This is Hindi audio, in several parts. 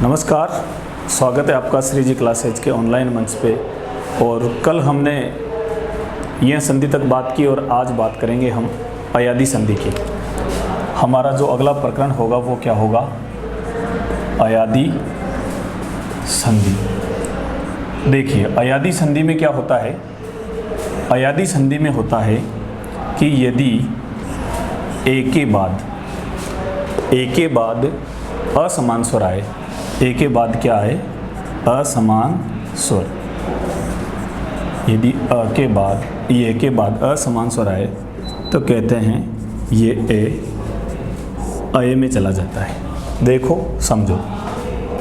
नमस्कार, स्वागत है आपका श्री जी क्लासेज के ऑनलाइन मंच पे। और कल हमने यह संधि तक बात की और आज बात करेंगे हम अयादी संधि की। हमारा जो अगला प्रकरण होगा वो क्या होगा? अयादी संधि। देखिए, अयादी संधि में क्या होता है? अयादी संधि में होता है कि यदि एक के बाद असमान स्वर आए, ए के बाद क्या है? असमान स्वर। यदि ए के बाद असमान स्वर आए तो कहते हैं ये अय में चला जाता है। देखो समझो,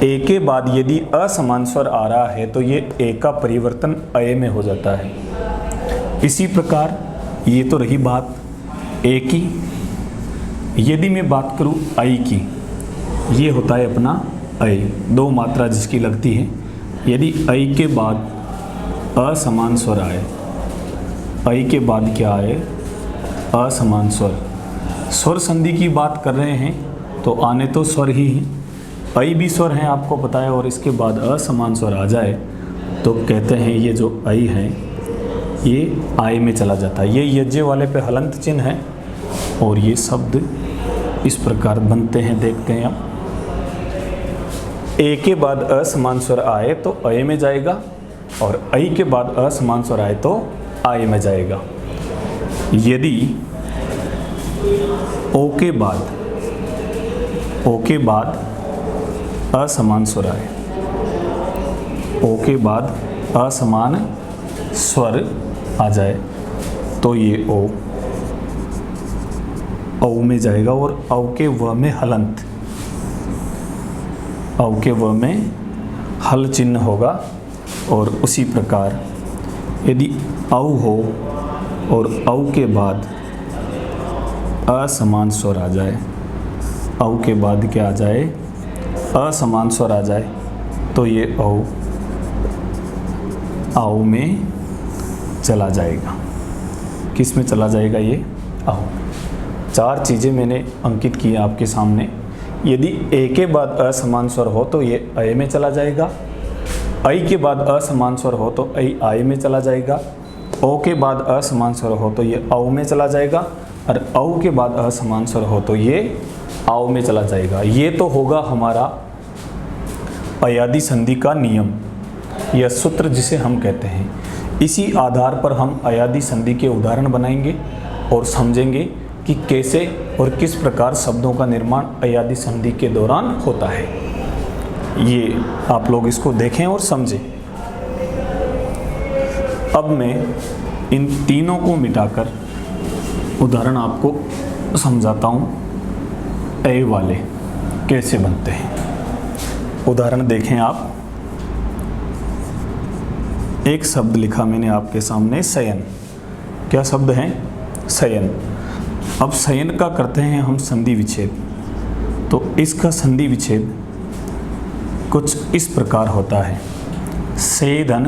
ए के बाद यदि असमान स्वर आ रहा है तो ये ए का परिवर्तन अय में हो जाता है। इसी प्रकार ये तो रही बात ए की। यदि मैं बात करूं आई की, ये होता है अपना अय, दो मात्रा जिसकी लगती है। यदि अय के बाद असमान स्वर आए, अय के बाद क्या आए? असमान स्वर। स्वर संधि की बात कर रहे हैं तो आने तो स्वर ही हैं, अय भी स्वर हैं आपको पता है, और इसके बाद असमान स्वर आ जाए तो कहते हैं ये जो अय है ये आय में चला जाता है। ये यज्ञ वाले पे हलंत चिन्ह है और ये शब्द इस प्रकार बनते हैं। देखते हैं आप, ए के बाद असमान स्वर आए तो अय में जाएगा और अय के बाद असमान स्वर आए तो आय में जाएगा। यदि ओ के बाद असमान स्वर आए, ओ के बाद असमान स्वर आ जाए तो ये औ में जाएगा और औ के व में हलंत, औ के व में हल चिन्ह होगा। और उसी प्रकार यदि औ हो और औ के बाद असमान स्वर आ जाए, औ के बाद क्या आ जाए? असमान स्वर आ जाए तो ये औ में चला जाएगा। किस में चला जाएगा? ये औ। चार चीज़ें मैंने अंकित की हैं आपके सामने। यदि ए के बाद असमान स्वर हो तो ये अय में चला जाएगा, अय के बाद असमान स्वर हो तो अय आय में चला जाएगा, ओ के बाद असमान स्वर हो तो ये औ में चला जाएगा, और औ के बाद असमान स्वर हो तो ये औ में चला जाएगा। ये तो होगा हमारा अयादी संधि का नियम या सूत्र जिसे हम कहते हैं। इसी आधार पर हम अयादी संधि के उदाहरण बनाएंगे और समझेंगे कि कैसे और किस प्रकार शब्दों का निर्माण अयादी संधि के दौरान होता है। ये आप लोग इसको देखें और समझें। अब मैं इन तीनों को मिटाकर उदाहरण आपको समझाता हूँ। अय वाले कैसे बनते हैं उदाहरण देखें आप। एक शब्द लिखा मैंने आपके सामने, शयन। क्या शब्द है? शयन। अब शयन का करते हैं हम संधि विच्छेद। तो इसका संधि विच्छेद कुछ इस प्रकार होता है, सेधन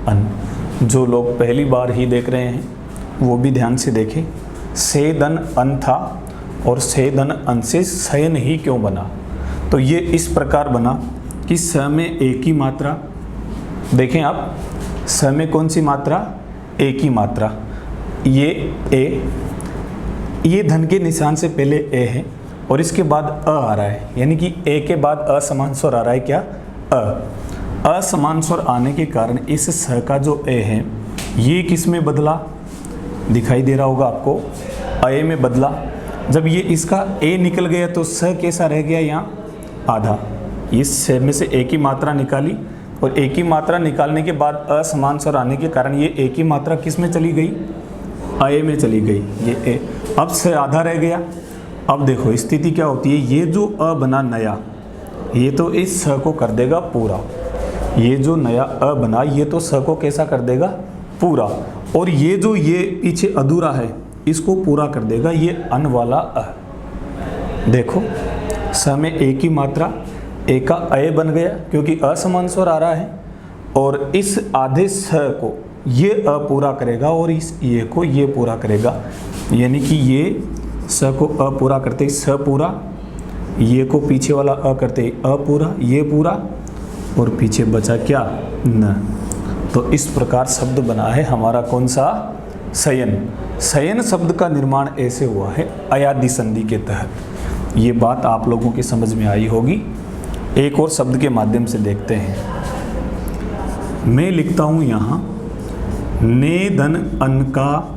अन। जो लोग पहली बार ही देख रहे हैं वो भी ध्यान से देखें। सेधन अन था और सेधन अन से शयन ही क्यों बना? तो ये इस प्रकार बना कि स में एक ही मात्रा। देखें आप, स में कौन सी मात्रा? एक ही मात्रा। ये ए, ये धन के निशान से पहले ए है और इसके बाद अ आ रहा है, यानी कि ए के बाद असमान स्वर आ रहा है। क्या? अ। असमान स्वर आने के कारण इस स का जो ए है ये किस में बदला? दिखाई दे रहा होगा आपको, अय में बदला। जब ये इसका ए निकल गया तो स कैसा रह गया? यहाँ आधा। इस स में से एक ही मात्रा निकाली और एक ही मात्रा निकालने के बाद असमान स्वर आने के कारण ये एक ही मात्रा किस में चली गई? अय में चली गई। ये ए, अब से आधा रह गया। अब देखो स्थिति क्या होती है, ये जो अ बना नया, ये तो इस स को कर देगा पूरा। ये जो नया अ बना ये तो स को कैसा कर देगा? पूरा। और ये जो ये पीछे अधूरा है इसको पूरा कर देगा ये अन वाला अ। देखो स में एक ही मात्रा, ए का अय बन गया क्योंकि असमान स्वर आ रहा है, और इस आधे स को ये अ पूरा करेगा और इस ये को ये पूरा करेगा, यानी कि ये स को अ पूरा करते ही स पूरा, ये को पीछे वाला अ करते अ पूरा, ये पूरा, और पीछे बचा क्या, न। तो इस प्रकार शब्द बना है हमारा कौन सा, शयन। शयन शब्द का निर्माण ऐसे हुआ है अयादि संधि के तहत। ये बात आप लोगों की समझ में आई होगी। एक और शब्द के माध्यम से देखते हैं। मैं लिखता हूँ यहाँ ने धन अन का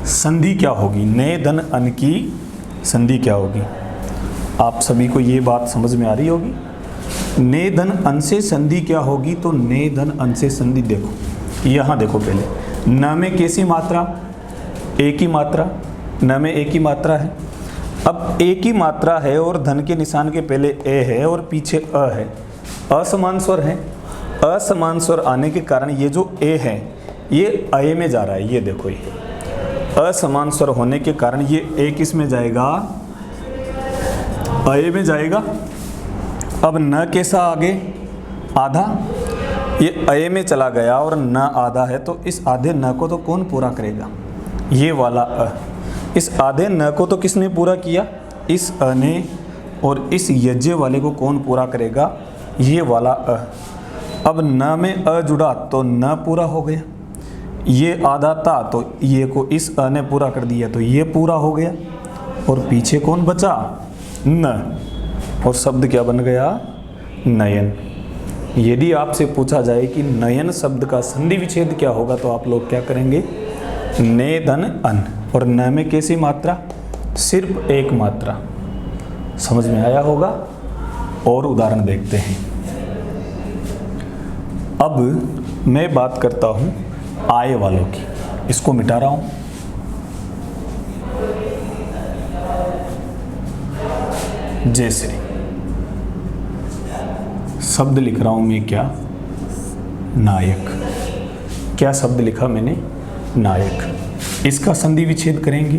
संधि क्या होगी, ने धन अन की संधि क्या होगी। आप सभी को ये बात समझ में आ रही होगी। ने धन अन से संधि क्या होगी, तो ने धन अन से संधि देखो, यहाँ देखो पहले न में कैसी मात्रा, एक ही मात्रा, न में एक ही मात्रा है। अब एक ही मात्रा है और धन के निशान के पहले ए है और पीछे अ है, असमान स्वर है। असमान स्वर आने के कारण ये जो ए है ये अय में जा रहा है। ये देखो, ये असमान स्वर होने के कारण ये ए किस में जाएगा, अय में जाएगा। अब न कैसा आगे, आधा, ये अय में चला गया और न आधा है, तो इस आधे न को तो कौन पूरा करेगा, ये वाला अ। इस आधे न को तो किसने पूरा किया, इस अ ने, और इस यज्ञ वाले को कौन पूरा करेगा, ये वाला अ। अब न में अ जुड़ा तो न पूरा हो गया, ये आधा था तो ये को इस अ ने पूरा कर दिया तो ये पूरा हो गया, और पीछे कौन बचा, न, और शब्द क्या बन गया, नयन। यदि आपसे पूछा जाए कि नयन शब्द का संधि विच्छेद क्या होगा, तो आप लोग क्या करेंगे, ने धन अन, और न में कैसी मात्रा, सिर्फ एक मात्रा। समझ में आया होगा। और उदाहरण देखते हैं। अब मैं बात करता हूं आय वालों की, इसको मिटा रहा हूं। जैसे शब्द लिख रहा हूं मैं, क्या, नायक। क्या शब्द लिखा मैंने, नायक। इसका संधि विच्छेद करेंगे,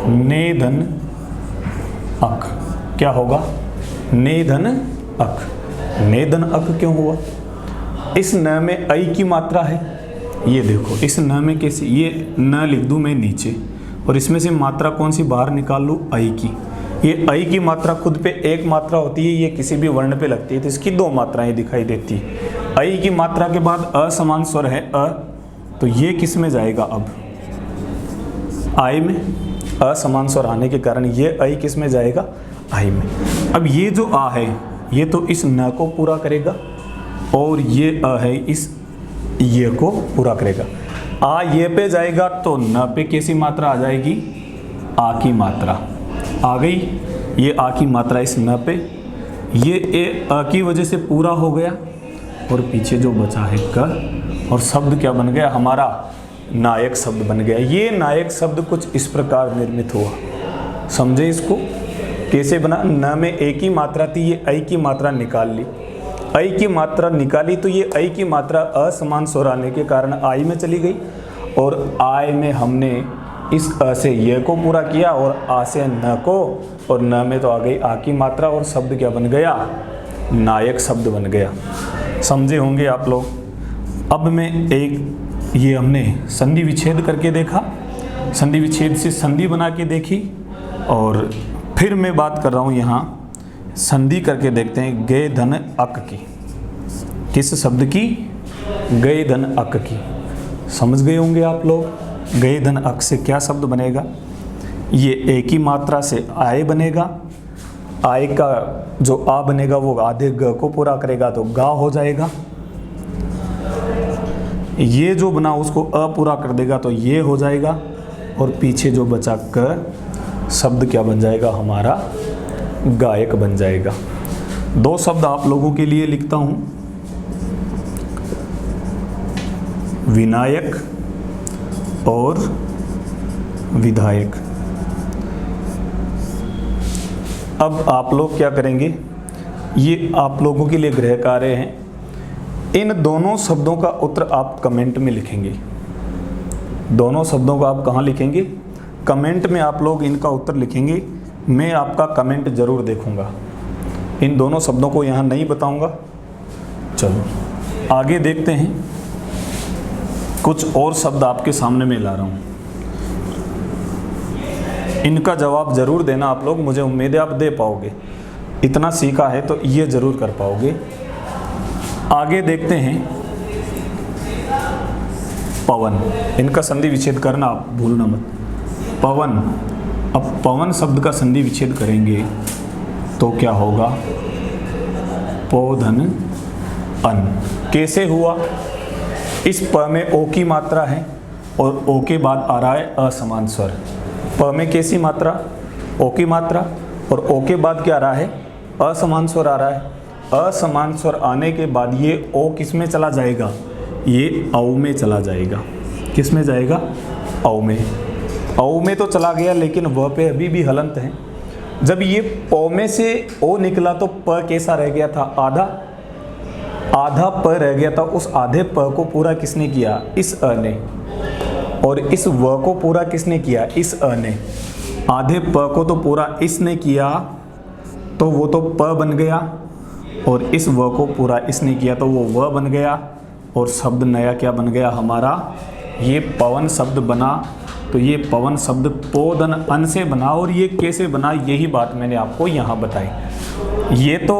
ने धन अक, क्या होगा, ने धन अक। ने धन अक क्यों हुआ, इस न में ऐ की मात्रा है। ये देखो, इस न में कैसे, ये न लिख दूं मैं नीचे, और इसमें से मात्रा कौन सी बाहर निकाल लूँ, ऐ की। ये ऐ की मात्रा खुद पे एक मात्रा होती है, ये किसी भी वर्ण पे लगती है तो इसकी दो मात्राएं दिखाई देती है। ऐ की मात्रा के बाद असमान स्वर है अ, तो ये किस में जाएगा, अब आय में। असमान स्वर आने के कारण ये ऐ किस में जाएगा, आय में। अब ये जो आ है ये तो इस न को पूरा करेगा, और ये अ है इस ये को पूरा करेगा। आ ये पे जाएगा तो न पे कैसी मात्रा आ जाएगी, आ की मात्रा आ गई। ये आ की मात्रा इस न पे, ये ए अ की वजह से पूरा हो गया, और पीछे जो बचा है क, और शब्द क्या बन गया हमारा, नायक शब्द बन गया। ये नायक शब्द कुछ इस प्रकार निर्मित हुआ। समझे इसको कैसे बना, न में एक ही मात्रा थी, ये ऐ की मात्रा निकाल ली। ऐ की मात्रा निकाली तो ये ऐ की मात्रा असमान स्वर आने के कारण आई में चली गई, और आय में हमने इस अ से ये को पूरा किया, और आ से न को, और न में तो आ गई आ की मात्रा, और शब्द क्या बन गया, नायक शब्द बन गया। समझे होंगे आप लोग। अब मैं एक, ये हमने संधि विच्छेद करके देखा, संधि विच्छेद से संधि बना के देखी, और फिर मैं बात कर रहा हूँ यहाँ संधि करके देखते हैं गए धन अक की। किस शब्द की, गए धन अक की। समझ गए होंगे आप लोग। गए धन अक से क्या शब्द बनेगा, ये एक ही मात्रा से आय बनेगा। आय का जो आ बनेगा वो आधे ग को पूरा करेगा तो गा हो जाएगा। ये जो बना उसको अ पूरा कर देगा तो ये हो जाएगा, और पीछे जो बचा क शब्द क्या बन जाएगा हमारा, गायक बन जाएगा। दो शब्द आप लोगों के लिए लिखता हूं, विनायक और विधायक। अब आप लोग क्या करेंगे, ये आप लोगों के लिए गृह कार्य हैं। इन दोनों शब्दों का उत्तर आप कमेंट में लिखेंगे। दोनों शब्दों को आप कहाँ लिखेंगे, कमेंट में आप लोग इनका उत्तर लिखेंगे। मैं आपका कमेंट ज़रूर देखूंगा। इन दोनों शब्दों को यहाँ नहीं बताऊंगा। चलो आगे देखते हैं। कुछ और शब्द आपके सामने में ला रहा हूँ। इनका जवाब ज़रूर देना आप लोग, मुझे उम्मीद है आप दे पाओगे। इतना सीखा है तो ये ज़रूर कर पाओगे। आगे देखते हैं पवन, इनका संधि विच्छेद करना आप भूलना मत। पवन, अब पवन शब्द का संधि विच्छेद करेंगे तो क्या होगा? पो धन अन। कैसे हुआ? इस प में ओ की मात्रा है और ओ के बाद आ रहा है असमान स्वर। प में कैसी मात्रा? ओ की मात्रा, और ओ के बाद क्या आ रहा है? असमान स्वर आ रहा है। असमान स्वर आने के बाद ये ओ किस में चला जाएगा? ये औ में चला जाएगा। किस में जाएगा? औ में। औ में तो चला गया, लेकिन वह पे अभी भी हलंत है। जब ये पौ में से ओ निकला तो प कैसा रह गया था? आधा। आधा प रह गया था। उस आधे प को पूरा किसने किया? इस अ ने। और इस व को पूरा किसने किया? इस अ ने। आधे प को तो पूरा इसने किया तो वो तो प बन गया, और इस व को पूरा इसने किया तो वो व बन गया, और शब्द नया क्या बन गया हमारा? ये पवन शब्द बना। तो ये पवन शब्द पोधन अन से बना। और ये कैसे बना, यही बात मैंने आपको यहाँ बताई। ये तो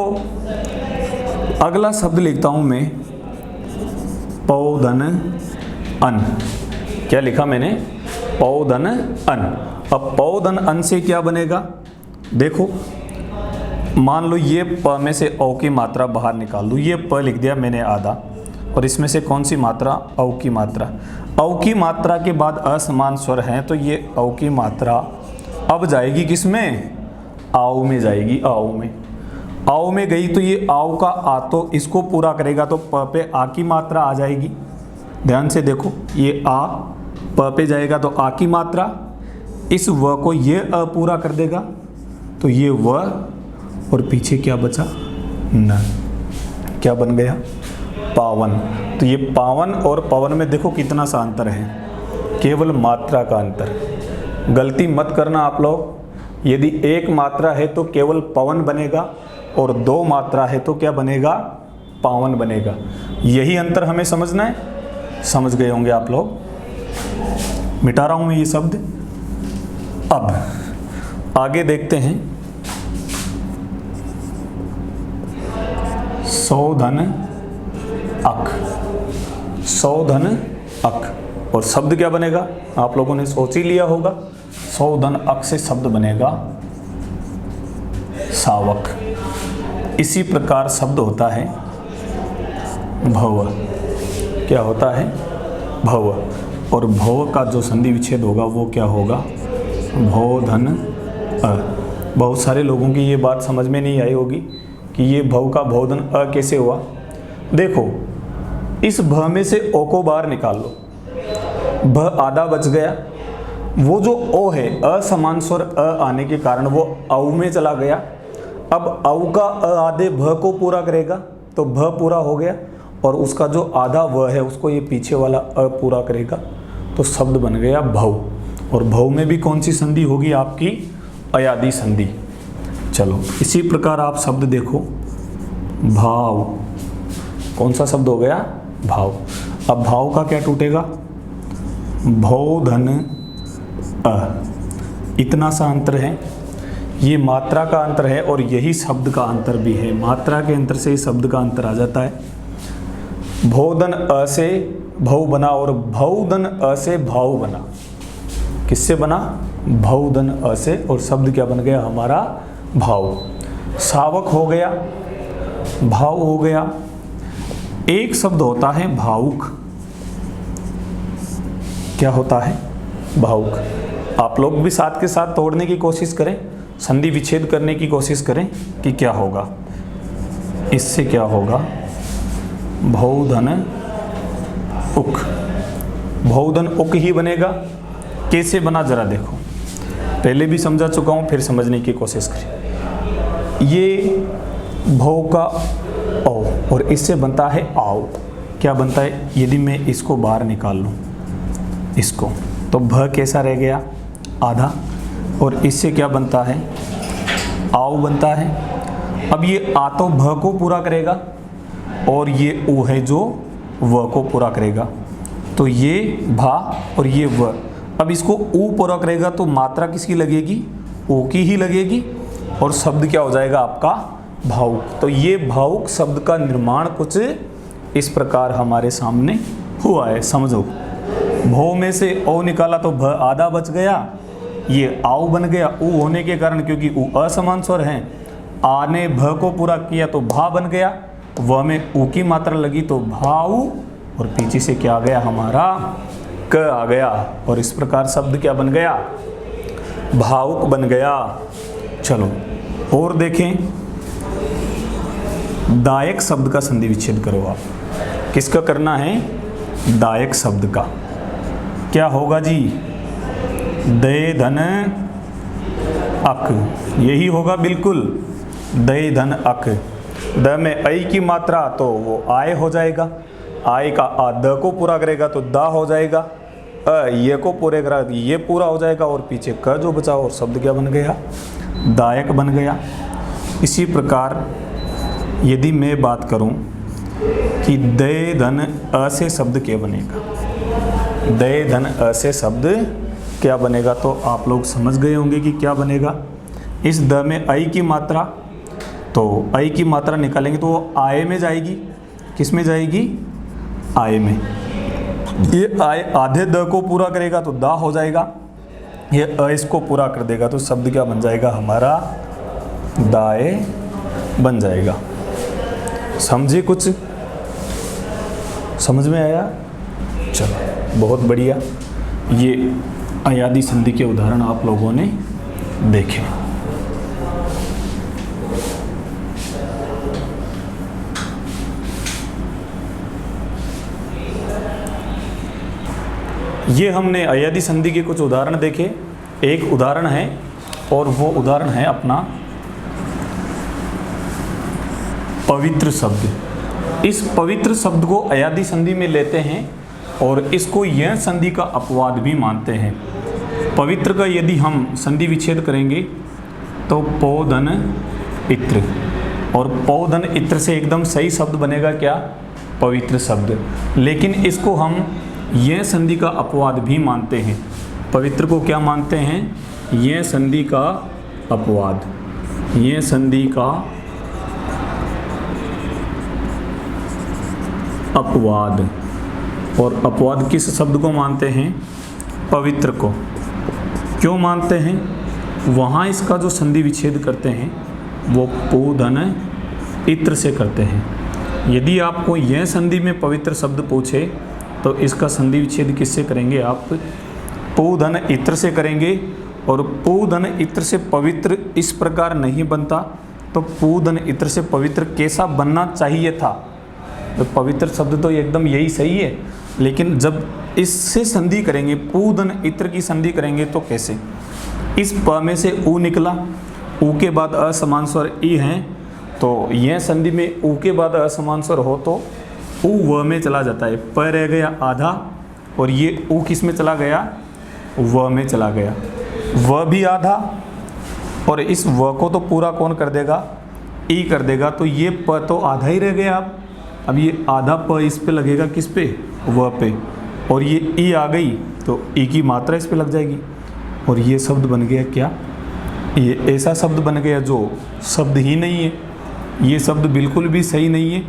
अगला शब्द लिखता हूँ मैं, पौधन अन। क्या लिखा मैंने? पौधन अन। अब पौधन अन से क्या बनेगा? देखो, मान लो ये प में से औ की मात्रा बाहर निकाल दूँ। ये प लिख दिया मैंने आधा, और इसमें से कौन सी मात्रा? औ की मात्रा। औ की मात्रा के बाद असमान स्वर है, तो ये औ की मात्रा अब जाएगी किस में? आओ में जाएगी। आओ में। आओ में गई तो ये आओ का आ तो इसको पूरा करेगा, तो प पे आ की मात्रा आ जाएगी। ध्यान से देखो, ये आ प पे जाएगा तो आ की मात्रा, इस व को ये अ पूरा कर देगा तो ये व, और पीछे क्या बचा? न। क्या बन गया? पावन। तो ये पावन और पवन में देखो कितना सा अंतर है, केवल मात्रा का अंतर। गलती मत करना आप लोग। यदि एक मात्रा है तो केवल पवन बनेगा, और दो मात्रा है तो क्या बनेगा? पावन बनेगा। यही अंतर हमें समझना है। समझ गए होंगे आप लोग। मिटा रहा हूं मैं ये शब्द। अब आगे देखते हैं, सौधन अक। सौधन अक, और शब्द क्या बनेगा? आप लोगों ने सोच ही लिया होगा। सौधन अक से शब्द बनेगा सावक। इसी प्रकार शब्द होता है भव। क्या होता है? भव। और भव का जो संधि विच्छेद होगा वो क्या होगा? भव धन अ। बहुत सारे लोगों की ये बात समझ में नहीं आई होगी कि ये भव का भव धन अ कैसे हुआ। देखो, इस भ में से ओ को बाहर निकाल लो, भ आधा बच गया। वो जो ओ है असमान स्वर अ आने के कारण वो औ में चला गया। अब औ का अ आधे भ को पूरा करेगा तो भ पूरा हो गया, और उसका जो आधा व है उसको ये पीछे वाला अ पूरा करेगा, तो शब्द बन गया भव। और भव में भी कौन सी संधि होगी आपकी? अयादि संधि। चलो, इसी प्रकार आप शब्द देखो, भाव। कौन सा शब्द हो गया? भाव। अब भाव का क्या टूटेगा? भव धन अ। इतना सा अंतर है। ये मात्रा का अंतर है, और यही शब्द का अंतर भी है। मात्रा के अंतर से ही शब्द का अंतर आ जाता है। भवधन अ से भव बना, और भवधन अ से भाव बना। किससे बना? भवधन अ से, और शब्द क्या बन गया हमारा? भाव। सावक हो गया, भाव हो गया। एक शब्द होता है भावुक। क्या होता है? भावुक। आप लोग भी साथ के साथ तोड़ने की कोशिश करें, संधि विच्छेद करने की कोशिश करें कि क्या होगा। इससे क्या होगा? भवधन उक। भवधन उक ही बनेगा। कैसे बना जरा देखो। पहले भी समझा चुका हूं, फिर समझने की कोशिश करें। ये भव का औ, और इससे बनता है आओ। क्या बनता है? यदि मैं इसको बाहर निकाल लूं, इसको, तो भ कैसा रह गया? आधा। और इससे क्या बनता है? आओ बनता है। अब ये आ तो भ को पूरा करेगा, और ये उ है जो व को पूरा करेगा। तो ये भा और ये व, अब इसको ऊ पूरा करेगा तो मात्रा किसकी लगेगी, ओ की ही लगेगी, और शब्द क्या हो जाएगा आपका, भावुक। तो ये भावुक शब्द का निर्माण कुछ इस प्रकार हमारे सामने हुआ है। समझो, भौ में से ओ निकाला तो भ आधा बच गया, ये आउ बन गया ऊ होने के कारण, क्योंकि ऊ असमान स्वर हैं। आ ने भ को पूरा किया तो भा बन गया, व में ऊ की मात्रा लगी तो भाऊ, और पीछे से क्या आ गया हमारा, क आ गया, और इस प्रकार शब्द क्या बन गया, भावुक बन गया। चलो और देखें, दायक शब्द का संधि विच्छेद करो आप। किसका करना है, दायक शब्द का। क्या होगा जी, दय धन अक, यही होगा बिल्कुल, दय धन अक। द में ऐ की मात्रा तो वो आय हो जाएगा, आय का आ द को पूरा करेगा तो दा हो जाएगा, अ ये को पूरे करा ये पूरा हो जाएगा, और पीछे क जो बचा और शब्द क्या बन गया, दायक बन गया। इसी प्रकार यदि मैं बात करूं कि दय धन अ से शब्द क्या बनेगा, दय धन अ से शब्द क्या बनेगा, तो आप लोग समझ गए होंगे कि क्या बनेगा। इस द में ऐ की मात्रा, तो ऐ की मात्रा निकालेंगे तो वो आय में जाएगी, किस में जाएगी, आय में। ये आय आधे द को पूरा करेगा तो दा हो जाएगा, ये अ इसको पूरा कर देगा तो शब्द क्या बन जाएगा हमारा, दाए बन जाएगा। समझे, कुछ समझ में आया, चलो बहुत बढ़िया। ये अयादी संधि के उदाहरण आप लोगों ने देखे। ये हमने अयादी संधि के कुछ उदाहरण देखे। एक उदाहरण है और वो उदाहरण है अपना पवित्र शब्द। इस पवित्र शब्द को अयादी संधि में लेते हैं और इसको यह संधि का अपवाद भी मानते हैं। पवित्र का यदि हम संधि विच्छेद करेंगे तो पौधन इत्र, और पौधन इत्र से एकदम सही शब्द बनेगा क्या, पवित्र शब्द। लेकिन इसको हम यह संधि का अपवाद भी मानते हैं। पवित्र को क्या मानते हैं, यह संधि का अपवाद, यह संधि का अपवाद। और अपवाद किस शब्द को मानते हैं, पवित्र को। क्यों मानते हैं, वहाँ इसका जो संधि विच्छेद करते हैं वो पौधन इत्र से करते हैं। यदि आपको यह संधि में पवित्र शब्द पूछे तो इसका संधि विच्छेद किससे करेंगे आप, पौधन इत्र से करेंगे। और पौधन इत्र से पवित्र इस प्रकार नहीं बनता, तो पौधन इत्र से पवित्र कैसा बनना चाहिए था, तो पवित्र शब्द तो एकदम यही सही है, लेकिन जब इससे संधि करेंगे, पौधन इत्र की संधि करेंगे तो कैसे, इस प में से ऊ निकला, ऊ के बाद असमान स्वर ई हैं, तो यह संधि में ऊ के बाद असमान स्वर हो तो ऊ व में चला जाता है, प रह गया आधा, और ये ऊ किस में चला गया, व में चला गया, व भी आधा, और इस व को तो पूरा कौन कर देगा, ई कर देगा, तो ये प तो आधा ही रह गया। अब ये आधा प इस पे लगेगा, किस पे, व पे, और ये ई आ गई तो ई की मात्रा इस पे लग जाएगी, और ये शब्द बन गया क्या, ये ऐसा शब्द बन गया जो शब्द ही नहीं है। ये शब्द बिल्कुल भी सही नहीं है,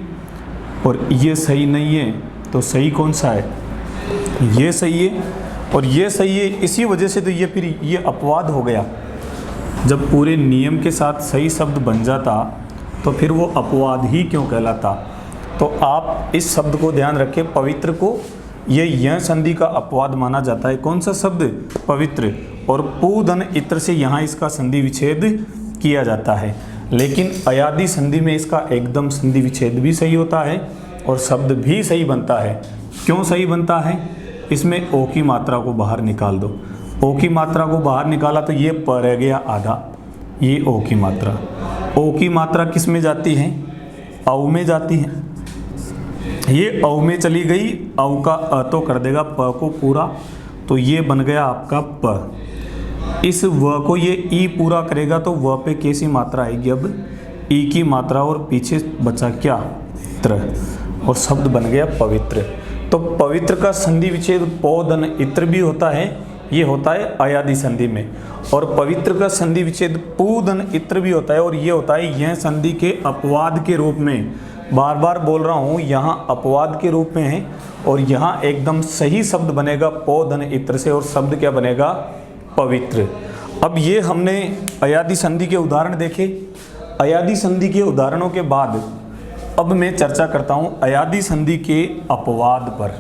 और ये सही नहीं है, तो सही कौन सा है, ये सही है, और ये सही है। इसी वजह से तो ये फिर ये अपवाद हो गया। जब पूरे नियम के साथ सही शब्द बन जाता तो फिर वो अपवाद ही क्यों कहलाता। तो आप इस शब्द को ध्यान रखें, पवित्र को ये यह संधि का अपवाद माना जाता है। कौन सा शब्द, पवित्र, और पौधन इत्र से यहाँ इसका संधि विच्छेद किया जाता है। लेकिन अयादी संधि में इसका एकदम संधि विच्छेद भी सही होता है और शब्द भी सही बनता है। क्यों सही बनता है, इसमें ओ की मात्रा को बाहर निकाल दो, ओ की मात्रा को बाहर निकाला तो ये प रह गया आधा, ये ओ की मात्रा, ओ की मात्रा किस में जाती है, औ में जाती है, ये औ में चली गई, औ का अ तो कर देगा प को पूरा, तो ये बन गया आपका प। इस व को ये ई पूरा करेगा तो व पे कैसी मात्रा आएगी, अब ई की मात्रा, और पीछे बचा क्या, त्र, और शब्द बन गया पवित्र। तो पवित्र का संधि विच्छेद पौधन इत्र भी होता है, ये होता है अयादि संधि में। और पवित्र का संधि विच्छेद पूधन इत्र भी होता है, और ये होता है यह संधि के अपवाद के रूप में। बार बार बोल रहा हूँ, यहाँ अपवाद के रूप में है, और यहाँ एकदम सही शब्द बनेगा पोधन इत्र से, और शब्द क्या बनेगा? पवित्र। अब ये हमने अयादि संधि के उदाहरण देखे। अयादि संधि के उदाहरणों के बाद अब मैं चर्चा करता हूँ अयादि संधि के अपवाद पर।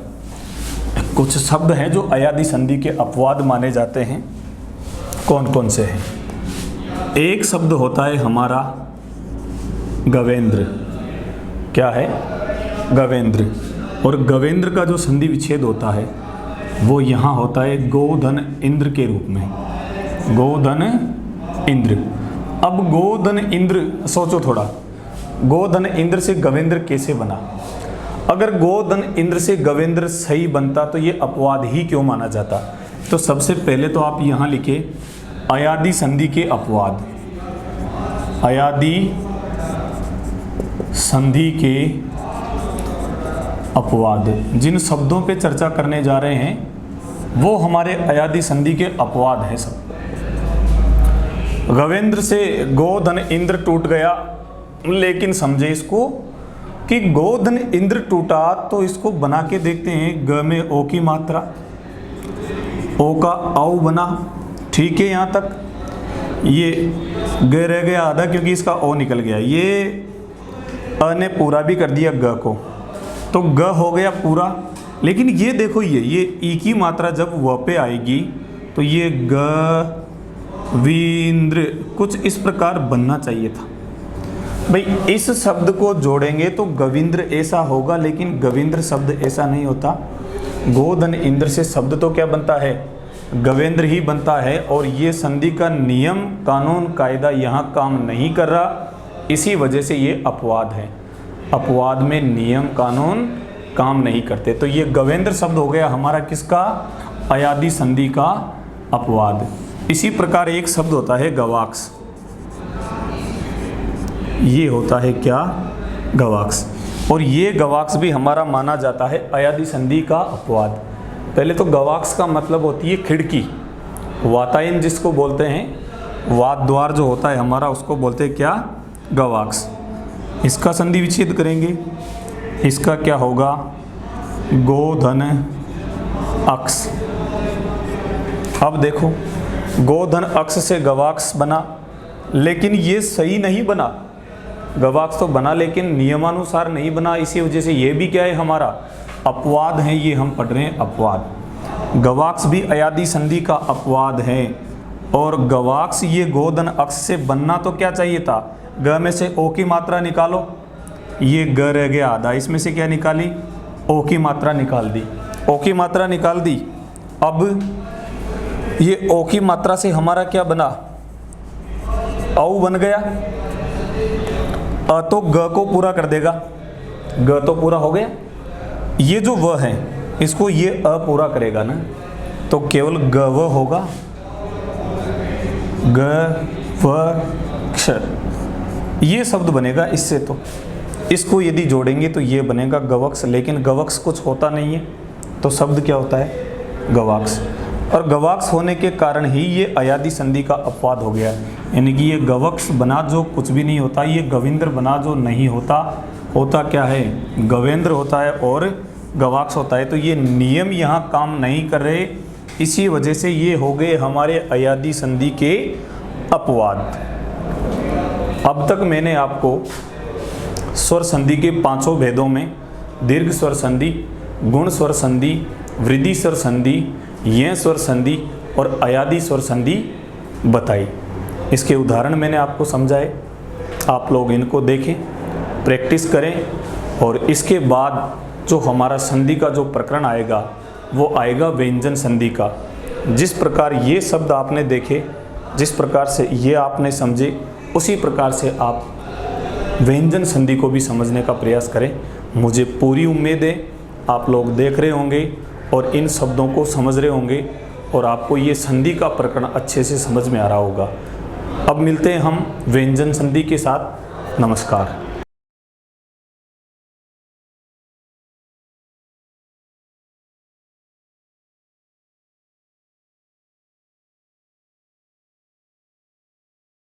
कुछ शब्द हैं जो अयादि संधि के अपवाद माने जाते हैं। कौन कौन से हैं? एक शब्द होता है हमारा गवेंद्र। क्या है? गवेंद्र। और गवेंद्र का जो संधि विच्छेद होता है वो यहाँ होता है गोधन इंद्र के रूप में। गोधन इंद्र। अब गोधन इंद्र, सोचो थोड़ा, गोधन इंद्र से गवेंद्र कैसे बना? अगर गोधन इंद्र से गवेंद्र सही बनता तो ये अपवाद ही क्यों माना जाता? तो सबसे पहले तो आप यहाँ लिखे अयादि संधि के अपवाद। अयादि संधि के अपवाद, जिन शब्दों पे चर्चा करने जा रहे हैं वो हमारे अयादि संधि के अपवाद हैं सब। गवेंद्र से गोधन इंद्र टूट गया, लेकिन समझे इसको कि गोधन इंद्र टूटा तो इसको बना के देखते हैं। ग में ओ की मात्रा, ओ का औ बना, ठीक है यहाँ तक। ये ग रह गया आधा क्योंकि इसका ओ निकल गया। ये अ ने पूरा भी कर दिया ग को, तो ग हो गया पूरा। लेकिन ये देखो, ये ई की मात्रा जब व पे आएगी तो ये ग वींद्र कुछ इस प्रकार बनना चाहिए था। भाई इस शब्द को जोड़ेंगे तो गविंद्र ऐसा होगा, लेकिन गविंद्र शब्द ऐसा नहीं होता। गोधन इंद्र से शब्द तो क्या बनता है? गवेंद्र ही बनता है। और ये संधि का नियम कानून कायदा यहाँ काम नहीं कर रहा, इसी वजह से ये अपवाद है। अपवाद में नियम कानून काम नहीं करते। तो ये गवेंद्र शब्द हो गया हमारा किसका? अयादि संधि का अपवाद। इसी प्रकार एक शब्द होता है गवाक्स। ये होता है क्या? गवाक्स। और ये गवाक्स भी हमारा माना जाता है अयादि संधि का अपवाद। पहले तो गवाक्स का मतलब होती है खिड़की, वातायन जिसको बोलते हैं, वात द्वार जो होता है हमारा उसको बोलते हैं क्या? गवाक्स। इसका संधि विच्छेद करेंगे, इसका क्या होगा? गोधन अक्ष। अब देखो, गोधन अक्ष से गवाक्स बना, लेकिन ये सही नहीं बना। गवाक्स तो बना लेकिन नियमानुसार नहीं बना, इसी वजह से ये भी क्या है? हमारा अपवाद है। ये हम पढ़ रहे हैं अपवाद। गवाक्स भी अयादि संधि का अपवाद है। और गवाक्स ये गोधन अक्ष से बनना तो क्या चाहिए था? ग में से ओ की मात्रा निकालो, ये ग रह गया आधा, इसमें से क्या निकाली? ओ की मात्रा निकाल दी। ओ की मात्रा निकाल दी। अब ये ओ की मात्रा से हमारा क्या बना? औ बन गया। अ तो ग को पूरा कर देगा, ग तो पूरा हो गया। ये जो व है इसको ये अ पूरा करेगा ना, तो केवल ग व होगा। ग व क्ष, ये शब्द बनेगा इससे। तो इसको यदि जोड़ेंगे तो ये बनेगा गवक्स, लेकिन गवक्स कुछ होता नहीं है, तो शब्द क्या होता है? गवाक्स। और गवाक्स होने के कारण ही ये अयादि संधि का अपवाद हो गया। यानी कि ये गवक्स बना जो कुछ भी नहीं होता, ये गविंद्र बना जो नहीं होता। होता क्या है? गवेंद्र होता है और गवाक्स होता है। तो ये नियम यहाँ काम नहीं कर रहे, इसी वजह से ये हो गए हमारे अयादि संधि के अपवाद। अब तक मैंने आपको स्वर संधि के पांचों भेदों में दीर्घ स्वर संधि, गुण स्वर संधि, वृद्धि स्वर संधि, ये स्वर संधि और अयादि स्वर संधि बताई। इसके उदाहरण मैंने आपको समझाए, आप लोग इनको देखें, प्रैक्टिस करें। और इसके बाद जो हमारा संधि का जो प्रकरण आएगा वो आएगा व्यंजन संधि का। जिस प्रकार ये शब्द आपने देखे, जिस प्रकार से ये आपने समझे, उसी प्रकार से आप व्यंजन संधि को भी समझने का प्रयास करें। मुझे पूरी उम्मीद है आप लोग देख रहे होंगे और इन शब्दों को समझ रहे होंगे और आपको ये संधि का प्रकरण अच्छे से समझ में आ रहा होगा। अब मिलते हैं हम व्यंजन संधि के साथ। नमस्कार।